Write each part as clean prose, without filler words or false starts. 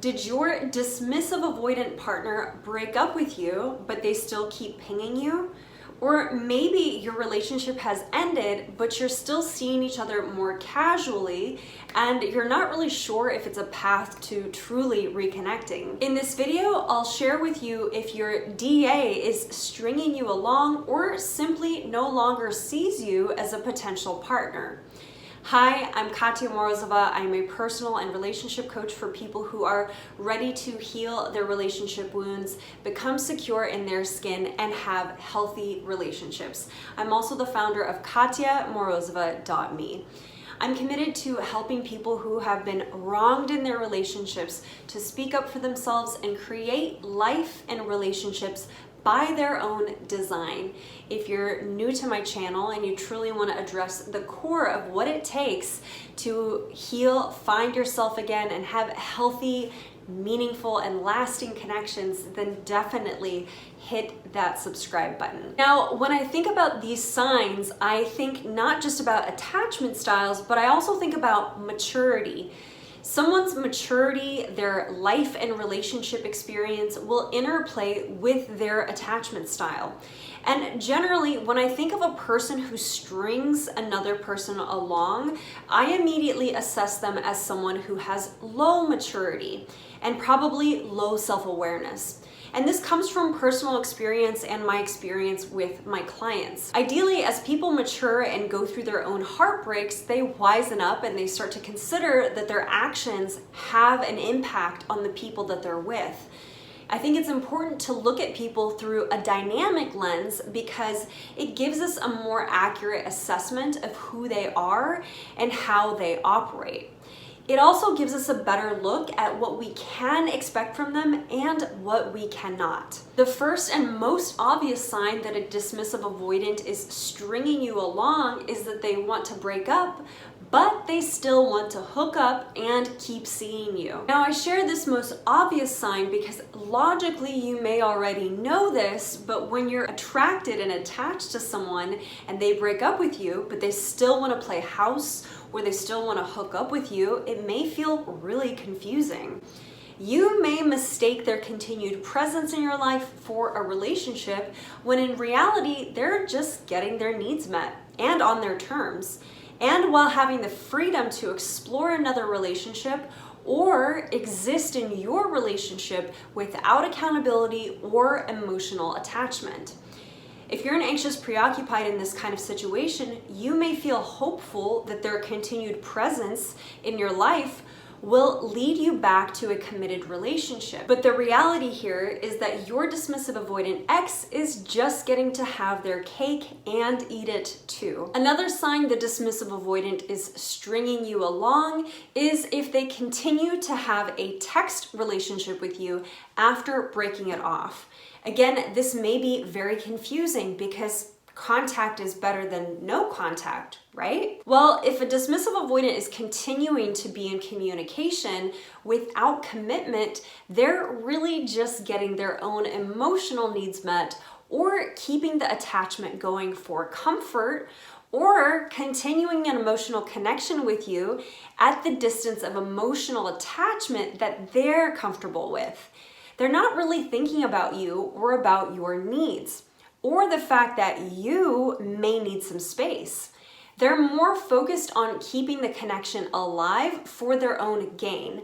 Did your dismissive avoidant partner break up with you, but they still keep pinging you? Or maybe your relationship has ended, but you're still seeing each other more casually, and you're not really sure if it's a path to truly reconnecting. In this video, I'll share with you if your DA is stringing you along or simply no longer sees you as a potential partner. Hi, I'm Katya Morozova. I'm a personal and relationship coach for people who are ready to heal their relationship wounds, become secure in their skin, and have healthy relationships. I'm also the founder of KatyaMorozova.me. I'm committed to helping people who have been wronged in their relationships to speak up for themselves and create life and relationships by their own design. If you're new to my channel and you truly want to address the core of what it takes to heal, find yourself again, and have healthy, meaningful, and lasting connections, then definitely hit that subscribe button. Now, when I think about these signs, I think not just about attachment styles, but I also think about maturity. Someone's maturity, their life and relationship experience will interplay with their attachment style. And generally, when I think of a person who strings another person along, I immediately assess them as someone who has low maturity and probably low self-awareness. And this comes from personal experience and my experience with my clients. Ideally, as people mature and go through their own heartbreaks, they wisen up and they start to consider that their actions have an impact on the people that they're with. I think it's important to look at people through a dynamic lens because it gives us a more accurate assessment of who they are and how they operate. It also gives us a better look at what we can expect from them and what we cannot. The first and most obvious sign that a dismissive avoidant is stringing you along is that they want to break up, but they still want to hook up and keep seeing you. Now, I share this most obvious sign because logically you may already know this, but when you're attracted and attached to someone and they break up with you, but they still want to play house or they still want to hook up with you, it may feel really confusing. You may mistake their continued presence in your life for a relationship when in reality, they're just getting their needs met and on their terms. And while having the freedom to explore another relationship or exist in your relationship without accountability or emotional attachment. If you're an anxious preoccupied in this kind of situation, you may feel hopeful that their continued presence in your life will lead you back to a committed relationship. But the reality here is that your dismissive avoidant ex is just getting to have their cake and eat it too. Another sign the dismissive avoidant is stringing you along is if they continue to have a text relationship with you after breaking it off. Again, this may be very confusing because contact is better than no contact, right? Well, if a dismissive avoidant is continuing to be in communication without commitment, they're really just getting their own emotional needs met or keeping the attachment going for comfort or continuing an emotional connection with you at the distance of emotional attachment that they're comfortable with. They're not really thinking about you or about your needs, or the fact that you may need some space. They're more focused on keeping the connection alive for their own gain.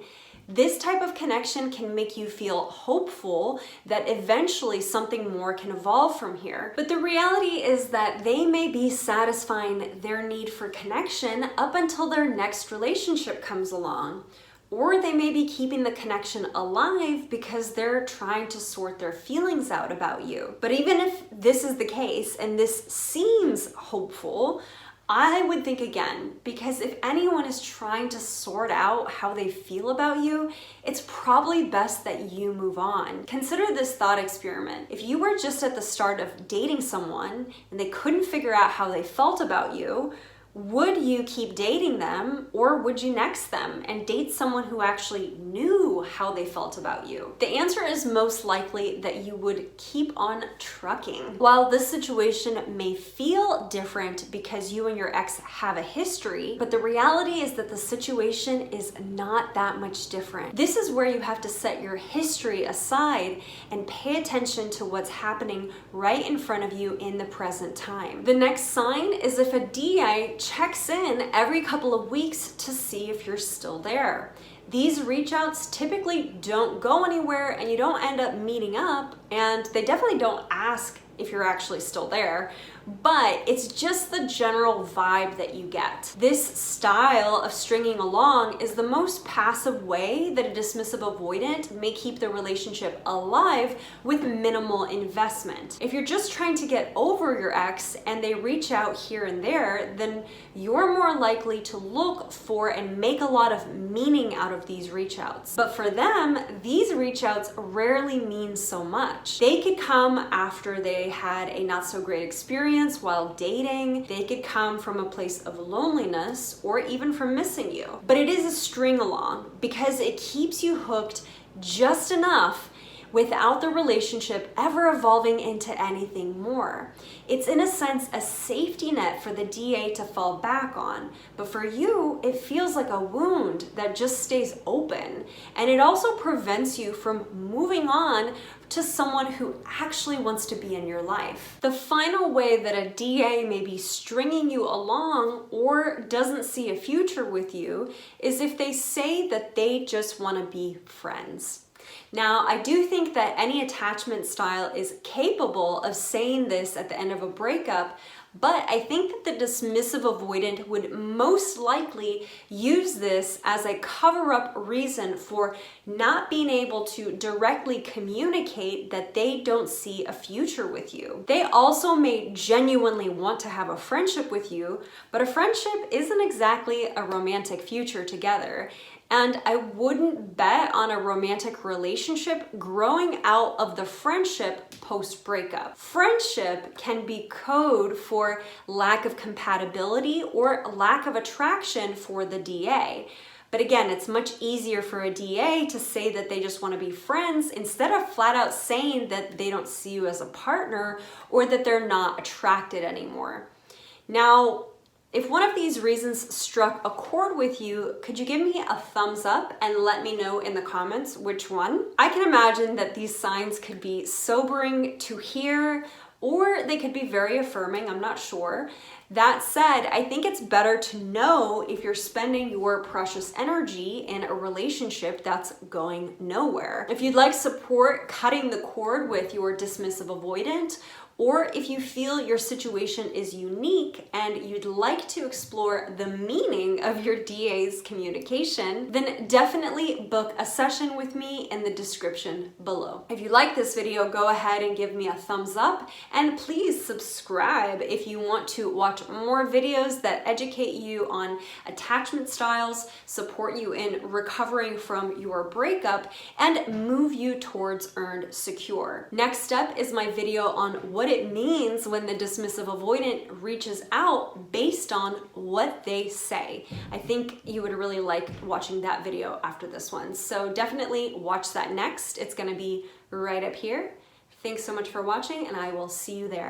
This type of connection can make you feel hopeful that eventually something more can evolve from here. But the reality is that they may be satisfying their need for connection up until their next relationship comes along. Or they may be keeping the connection alive because they're trying to sort their feelings out about you. But even if this is the case and this seems hopeful, I would think again, because if anyone is trying to sort out how they feel about you, it's probably best that you move on. Consider this thought experiment. If you were just at the start of dating someone and they couldn't figure out how they felt about you, Would you keep dating them, or would you next them and date someone who actually knew how they felt about you? The answer is most likely that you would keep on trucking. While this situation may feel different because you and your ex have a history, but the reality is that the situation is not that much different. This is where you have to set your history aside and pay attention to what's happening right in front of you in the present time. The next sign is if a DA checks in every couple of weeks to see if you're still there. These reach outs typically don't go anywhere and you don't end up meeting up, and they definitely don't ask if you're actually still there, but it's just the general vibe that you get. This style of stringing along is the most passive way that a dismissive avoidant may keep the relationship alive with minimal investment. If you're just trying to get over your ex and they reach out here and there, then you're more likely to look for and make a lot of meaning out of these reach outs. But for them, these reach outs rarely mean so much. They could come after they had a not so great experience while dating. They could come from a place of loneliness or even from missing you. But it is a string along because it keeps you hooked just enough without the relationship ever evolving into anything more. It's in a sense a safety net for the DA to fall back on, but for you, it feels like a wound that just stays open. And it also prevents you from moving on to someone who actually wants to be in your life. The final way that a DA may be stringing you along or doesn't see a future with you is if they say that they just want to be friends. Now, I do think that any attachment style is capable of saying this at the end of a breakup, but I think that the dismissive avoidant would most likely use this as a cover-up reason for not being able to directly communicate that they don't see a future with you. They also may genuinely want to have a friendship with you, but a friendship isn't exactly a romantic future together. And I wouldn't bet on a romantic relationship growing out of the friendship post-breakup. Friendship can be code for lack of compatibility or lack of attraction for the DA. But again, it's much easier for a DA to say that they just want to be friends instead of flat out saying that they don't see you as a partner or that they're not attracted anymore. Now, if one of these reasons struck a chord with you, could you give me a thumbs up and let me know in the comments which one? I can imagine that these signs could be sobering to hear, or they could be very affirming, I'm not sure. That said, I think it's better to know if you're spending your precious energy in a relationship that's going nowhere. If you'd like support cutting the cord with your dismissive avoidant, or if you feel your situation is unique and you'd like to explore the meaning of your DA's communication, then definitely book a session with me in the description below. If you like this video, go ahead and give me a thumbs up, and please subscribe if you want to watch more videos that educate you on attachment styles, support you in recovering from your breakup, and move you towards earned secure. Next up is my video on what it means when the dismissive avoidant reaches out based on what they say. I think you would really like watching that video after this one. So definitely watch that next. It's gonna be right up here. Thanks so much for watching, and I will see you there.